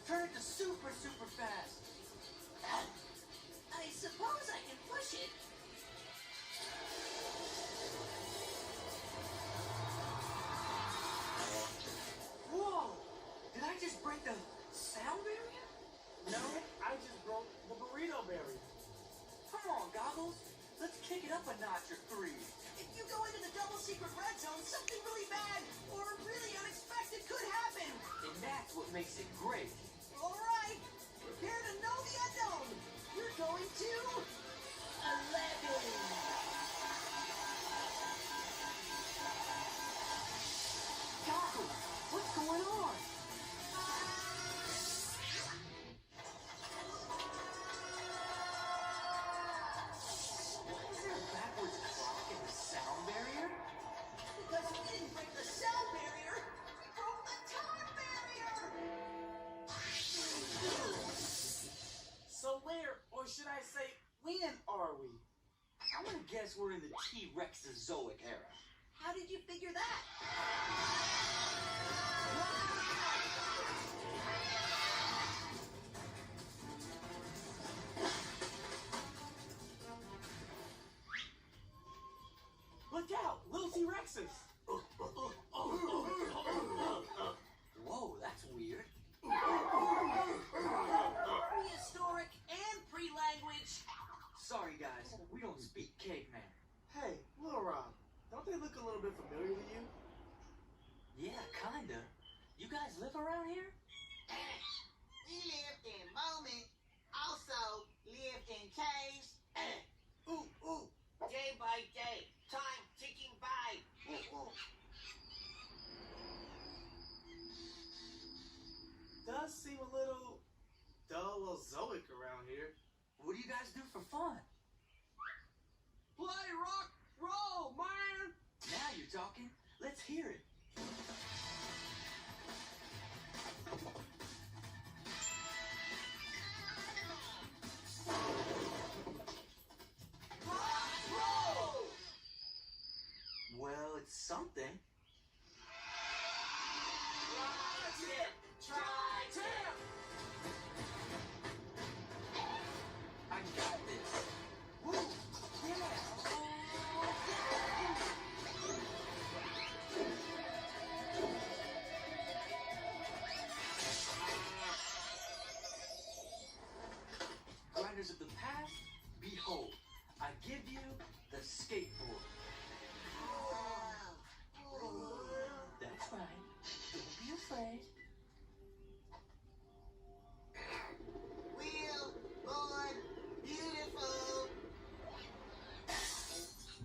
Turn it to super, super fast. I suppose I can push it. Whoa! Did I just break the sound barrier? No, I just broke the burrito barrier. Come on, Goggles. Let's kick it up a notch or three. If you go into the double secret red zone, something really bad or really unexpected could happen. And that's what makes it great. All right, prepare to know the unknown. You're going to 11. Goggles, what's going on? Is there a backwards clock in the sound barrier? Because we didn't break the sound barrier, we broke the time barrier. So where, or should I say, when are we? I'm gonna guess we're in the T-Rexozoic era. How did you figure that? Look out, little T-Rexes. Whoa, that's weird. Prehistoric and pre-language. Sorry, guys, we don't speak caveman. Hey, Lil Rob, don't they look a little bit familiar to you? Yeah, kinda. You guys live around here? We lived in moment, also lived in caves. Ooh. Day by day, time ticking by. Does seem a little dull-ozoic around here. What do you guys do for fun? Play rock, roll, man! Now you're talking. Let's hear it. Well, it's something. I got this. Woo! Yeah! Grinders of the past, behold, I give you the skateboard. That's right. Don't be afraid. Wheel, board, beautiful.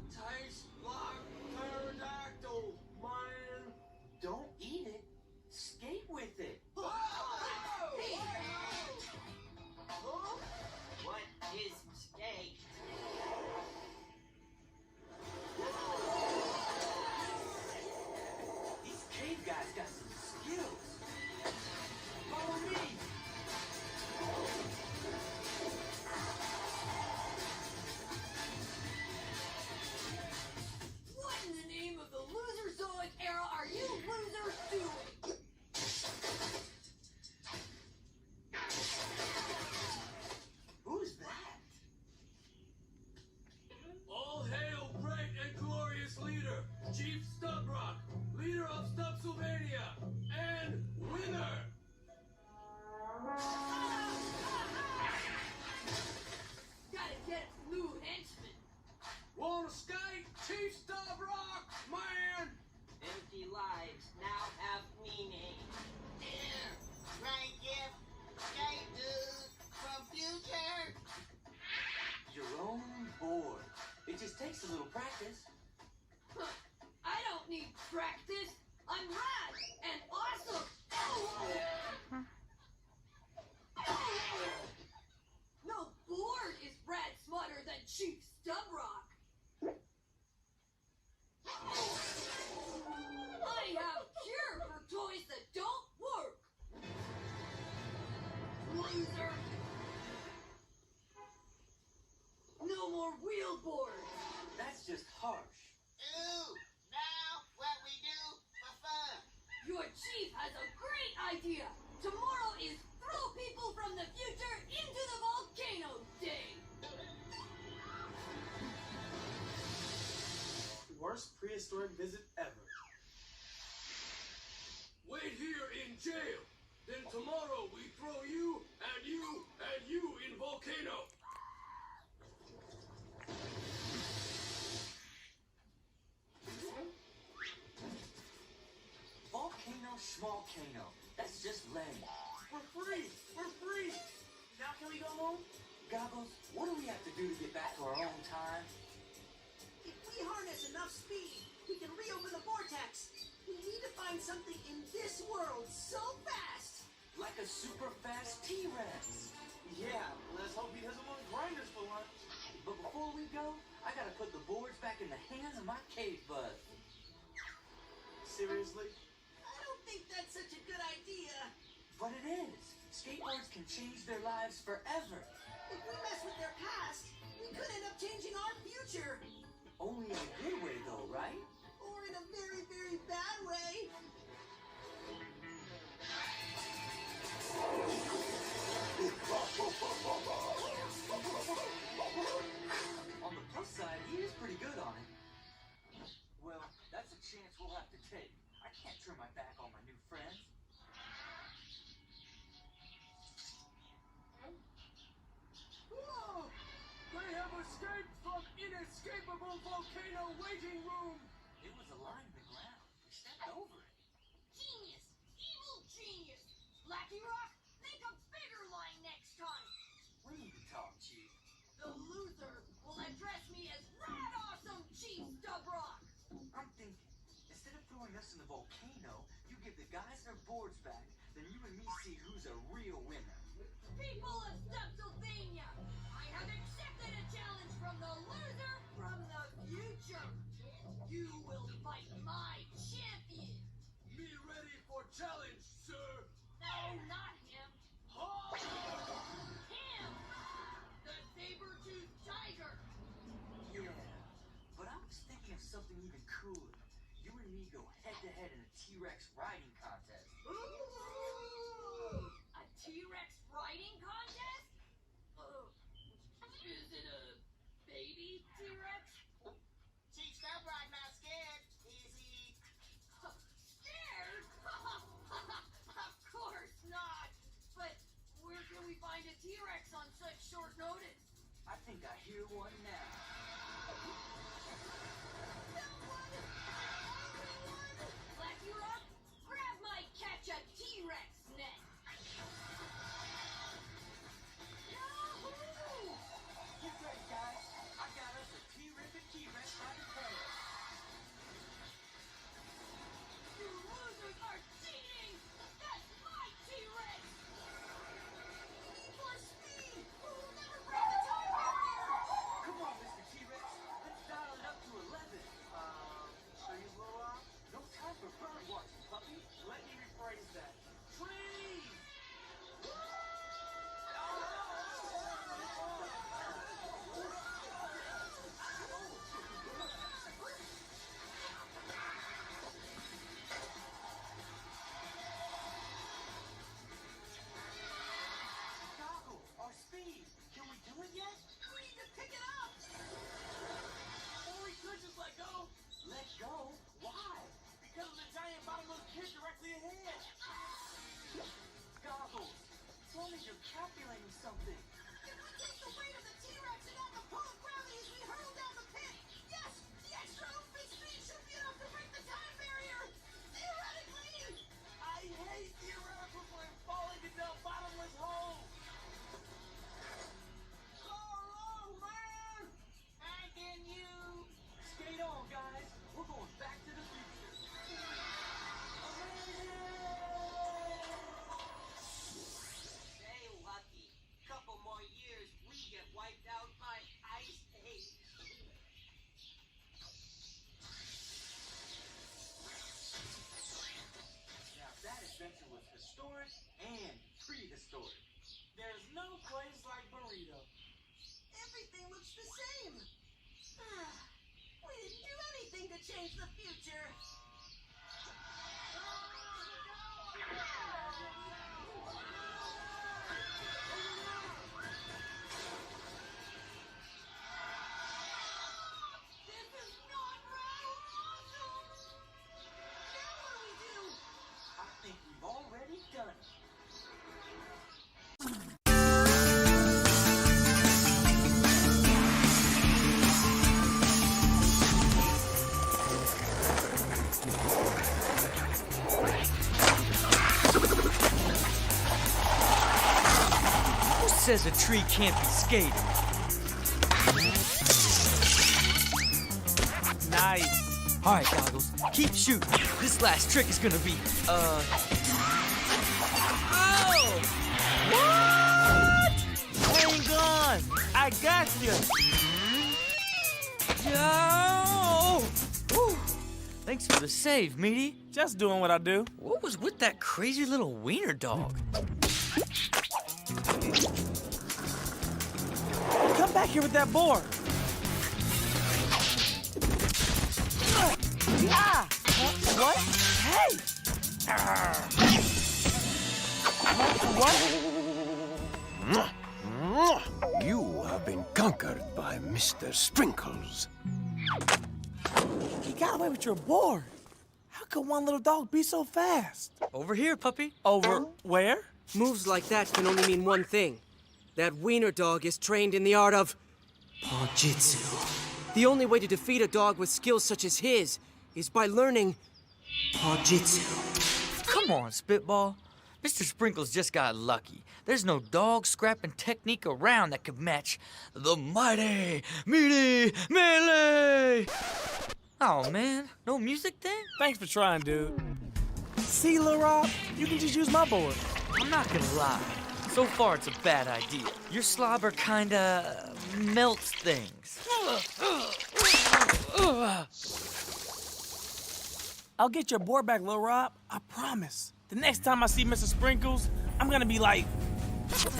Tastes like pterodactyl, man. Don't eat it. Skate with it. Hey. What is skate? These cave guys got some skills. Follow me. What in the name of the Loserzoic era are you losers doing? Who's that? All hail great and glorious leader, Chief Stubrock, leader of Stubsylvania, and winner! Gotta get new henchmen. Wanna skate, Chief Stubrock, man? Empty lives now have meaning. Great gift, skate dude from future. Your own board. It just takes a little practice. I don't need practice. I'm rad and awesome. No board is rad smarter than Chief Stubrock. I have cure for toys that don't work. Loser. No more wheel boards. That's just harsh. Ooh, now what we do for fun. Your chief has a great idea. Tomorrow is throw worst prehistoric visit ever. Wait here in jail. Then tomorrow we throw you and you and you in volcano. Volcano schmalcano. That's just lame. We're free! We're free! Now can we go home? Goggles, what do we have to do to get back to our own time? If we harness enough speed, we can reopen the vortex. We need to find something in this world so fast. Like a super fast T-Rex. Yeah, let's hope he doesn't want grinders for lunch. But before we go, I gotta put the boards back in the hands of my cave bud. Seriously? I don't think that's such a good idea. But it is. Skateboards can change their lives forever. If we mess with their past, we could end up changing our future. Only in a good way though, right? Or in a very, very bad way. On the plus side, he is pretty good on it. Well, that's a chance we'll have to take. I can't turn my back on my new friends. Whoa! They have escaped from inescapable volcano waiting room. It was a line in the ground. We stepped over it. Genius! Evil genius! Blacky Rock, think a bigger line next time! We need to talk, Chief. The loser will address me as Rad Awesome Chief Stubrock! I'm thinking, instead of throwing us in the volcano, you give the guys their boards back, then you and me see who's a real winner. People of Pennsylvania, I have accepted a challenge from the loser from the future! You will fight my champion! Me ready for challenge, sir. No, not him! Ha! Him! The saber-toothed tiger! Yeah, but I was thinking of something even cooler. You and me go head-to-head in a T-Rex riding contest. A T-Rex riding contest? Is it a baby T-Rex? Chief Stubrock not scared, is he? Scared? Of course not! But where can we find a T-Rex on such short notice? I think I hear one now. Blacky Rock, grab my catch a T-Rex net! Yahoo! Get ready, guys. I got us a T-Ribbon T-Rex riding contest. You losers are cheating! That's my T-Rex! For speed! We'll never break the time barrier! Come on, Mr. T-Rex. Let's dial it up to 11. Trees, Lil Rob? No time for bird watching, puppy. Let me rephrase that. Trees! Goggle, our speed. Can we do it yet? We need to pick it up! Or we could just let go. Let go? Why? Because of the giant bottomless pit directly ahead. Goggles, tell me you're calculating something. If we take the weight of the T-Rex and add the pull of gravity as we hurl down the pit, yes, the extra open speed should be enough to break the time barrier! Theoretically! I hate theoreticals when I'm falling into a bottomless hole. Oh, man! I can you? Skate on, guys. We're going back to the future. Stay lucky. Couple more years, we get wiped out by ice age. Now that adventure was historic and prehistoric. There's no place like burrito. Everything looks the same! We didn't do anything to change the future! This is not right! says a tree can't be skated? Nice. All right, Goggles, keep shooting. This last trick is gonna be, Oh! What? Hang on. I got you. Yo! Woo. Thanks for the save, Meaty. Just doing what I do. What was with that crazy little wiener dog? Come back here with that board. Ah! What? Hey! What? You have been conquered by Mr. Sprinkles. You got away with your board. How could one little dog be so fast? Over here, puppy. Over where? Moves like that can only mean one thing. That wiener dog is trained in the art of Paw Jitsu. The only way to defeat a dog with skills such as his is by learning Paw Jitsu. Come on, Spitball. Mr. Sprinkles just got lucky. There's no dog scrapping technique around that could match the mighty, meaty melee. Oh, man. No music then? Thanks for trying, dude. See, Lil Rob? You can just use my board. I'm not gonna lie. So far, it's a bad idea. Your slobber kinda melts things. I'll get your board back, Lil Rob. I promise. The next time I see Mr. Sprinkles, I'm gonna be like,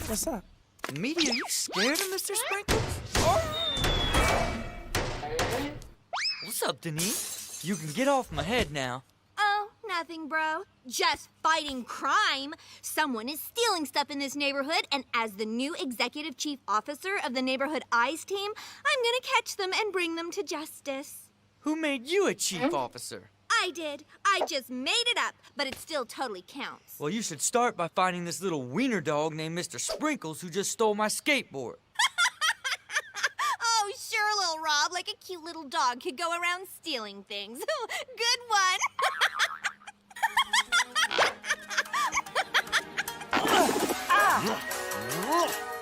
what's up? Meaty, are you scared of Mr. Sprinkles? What's up, Denise? You can get off my head now. Oh, nothing, bro. Just fighting crime. Someone is stealing stuff in this neighborhood, and as the new executive chief officer of the neighborhood eyes team, I'm gonna catch them and bring them to justice. Who made you a chief officer? I did. I just made it up, but it still totally counts. Well, you should start by finding this little wiener dog named Mr. Sprinkles who just stole my skateboard. Oh, sure, Lil Rob, like a cute little dog could go around stealing things. Good one.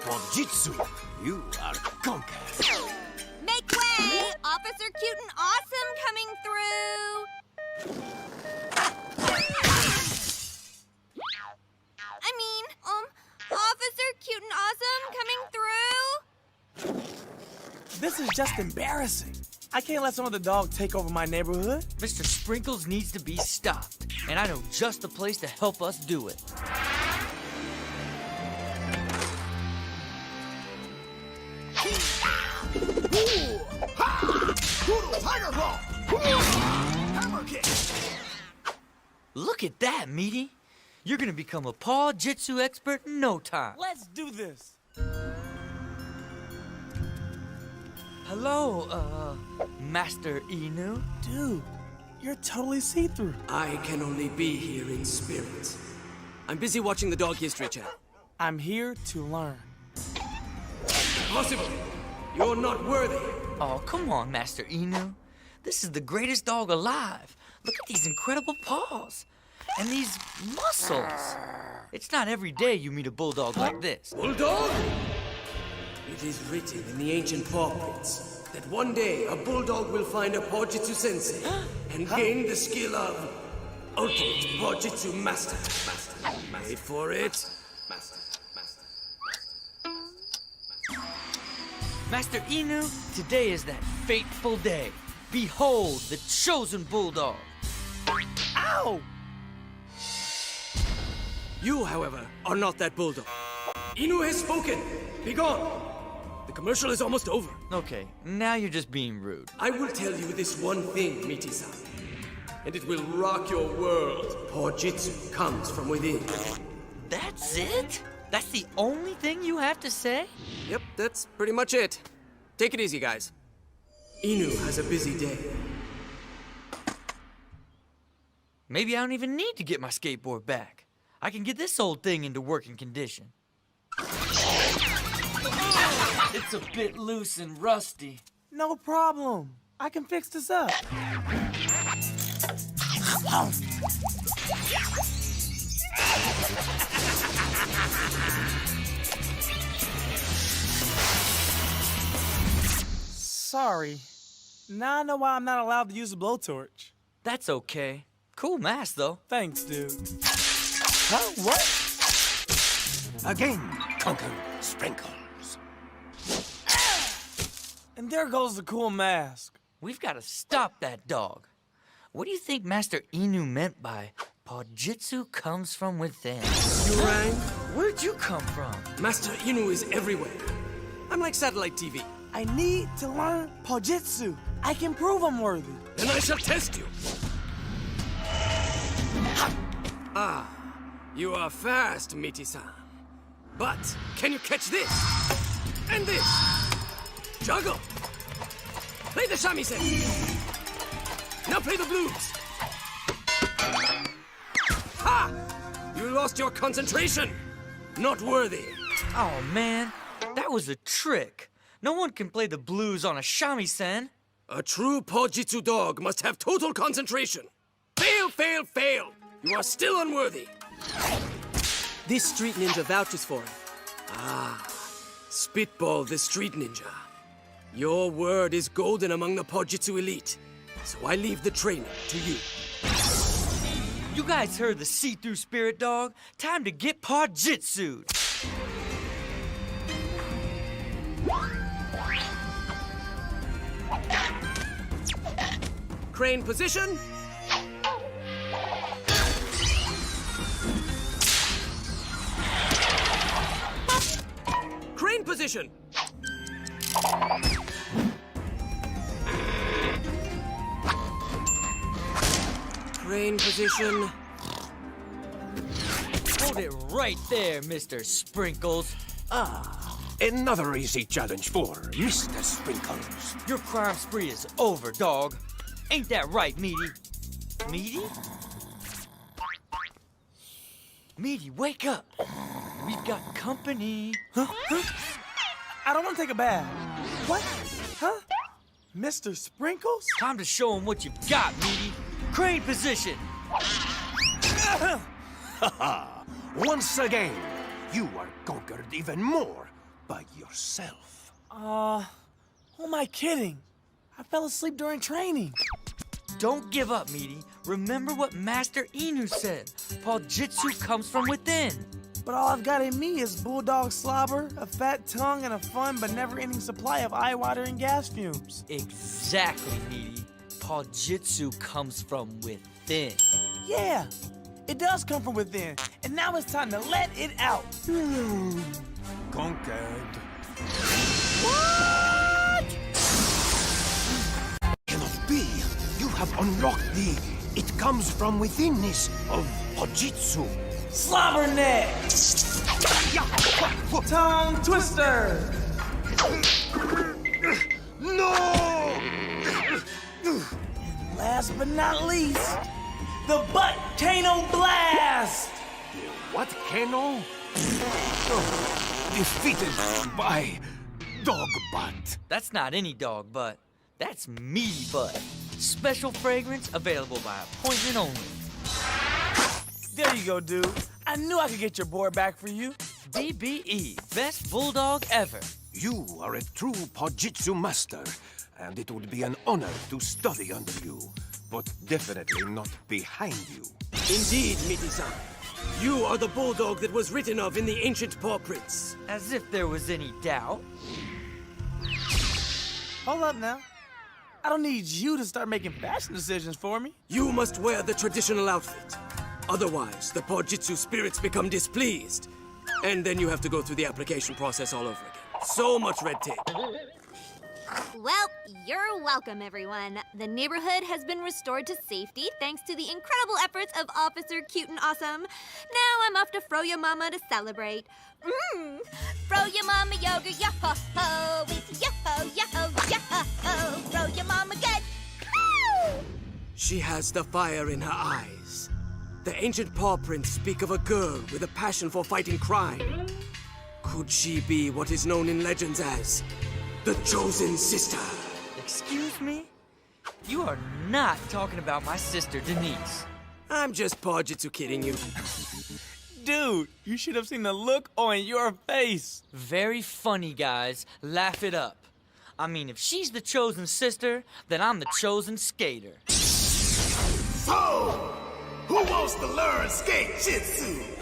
Paw Jitsu, you are conquered. Make way! Officer Cute and Awesome coming through! Officer Cute and Awesome coming through? This is just embarrassing. I can't let some other dog take over my neighborhood. Mr. Sprinkles needs to be stopped, and I know just the place to help us do it. Look at that, Meaty. You're gonna become a Paw Jitsu expert in no time. Let's do this. Hello, Master Inu. Dude, you're totally see-through. I can only be here in spirit. I'm busy watching the dog history channel. I'm here to learn. Impossible! You're not worthy. Oh, come on, Master Inu. This is the greatest dog alive. Look at these incredible paws. And these muscles. It's not every day you meet a bulldog like this. Bulldog? It is written in the ancient paw prints that one day a bulldog will find a Paw Jitsu sensei and gain the skill of ultimate Paw Jitsu master. Wait for it. Master Inu, today is that fateful day. Behold the Chosen Bulldog. Ow! You, however, are not that bulldog. Inu has spoken. Be gone. The commercial is almost over. Okay, now you're just being rude. I will tell you this one thing, Meaty-san, and it will rock your world. Paw Jitsu comes from within. That's it? That's the only thing you have to say? Yep, that's pretty much it. Take it easy, guys. Inu has a busy day. Maybe I don't even need to get my skateboard back. I can get this old thing into working condition. It's a bit loose and rusty. No problem. I can fix this up. sorry. Now I know why I'm not allowed to use a blowtorch. That's okay. Cool mask, though. Thanks, dude. Huh? What? Again, conquered Sprinkles. And there goes the cool mask. We've got to stop that dog. What do you think Master Inu meant by Paw Jitsu comes from within? You rang? Where'd you come from? Master Inu is everywhere. I'm like satellite TV. I need to learn Paw Jitsu. I can prove I'm worthy. Then I shall test you. Ah, you are fast, Meaty-san. But can you catch this? And this? Juggle. Play the shamisen. Now play the blues. Ha! You lost your concentration. Not worthy. Oh, man. That was a trick. No one can play the blues on a shamisen. A true Paw Jitsu dog must have total concentration. Fail, fail, fail. You are still unworthy. This street ninja vouches for him. Ah, Spitball the street ninja. Your word is golden among the Paw Jitsu elite, so I leave the training to you. You guys heard the see-through spirit dog? Time to get Paw Jitsu'd. Crane position. Crane position. Crane position. Hold it right there, Mr. Sprinkles. Another easy challenge for Mr. Sprinkles. Your crime spree is over, dog. Ain't that right, Meaty? Meaty? Meaty, wake up. We've got company. I don't want to take a bath. What? Huh? Mr. Sprinkles? Time to show him what you've got, Meaty. Crane position. Once again, you are conquered even more by yourself. Who am I kidding? I fell asleep during training. Don't give up, Meaty. Remember what Master Inu said. Paw Jitsu comes from within. But all I've got in me is bulldog slobber, a fat tongue, and a fun but never-ending supply of eye-watering gas fumes. Exactly, Meaty. Paw Jitsu comes from within. Yeah, it does come from within, and now it's time to let it out. Conquered. What? Cannot be. You have unlocked the "it comes from withinness" of Paw Jitsu. Slobber neck! Tongue twister! No! And last but not least, the volcano blast! What, Keno? Defeated by dog butt. That's not any dog butt. That's Meaty butt. Special fragrance available by appointment only. There you go, dude. I knew I could get your board back for you. DBE, best bulldog ever. You are a true Paw Jitsu master, and it would be an honor to study under you, but definitely not behind you. Indeed, Meaty-san. You are the bulldog that was written of in the ancient paw prints. As if there was any doubt. Hold up now. I don't need you to start making fashion decisions for me. You must wear the traditional outfit. Otherwise, the Paw Jitsu spirits become displeased. And then you have to go through the application process all over again. So much red tape. Well, you're welcome, everyone. The neighborhood has been restored to safety thanks to the incredible efforts of Officer Cute and Awesome. Now I'm off to Froyo Mama to celebrate. Froyo Mama yoga, yo-ho-ho. It's yo-ho, yo-ho, yo-ho-ho. Froyo Mama good. Woo! She has the fire in her eyes. The ancient paw prints speak of a girl with a passion for fighting crime. Could she be what is known in legends as the Chosen Sister? Excuse me? You are not talking about my sister, Denise. I'm just Paw Jitsu kidding you. Dude, you should have seen the look on your face. Very funny, guys. Laugh it up. I mean, if she's the chosen sister, then I'm the chosen skater. So, who wants to learn skate jitsu?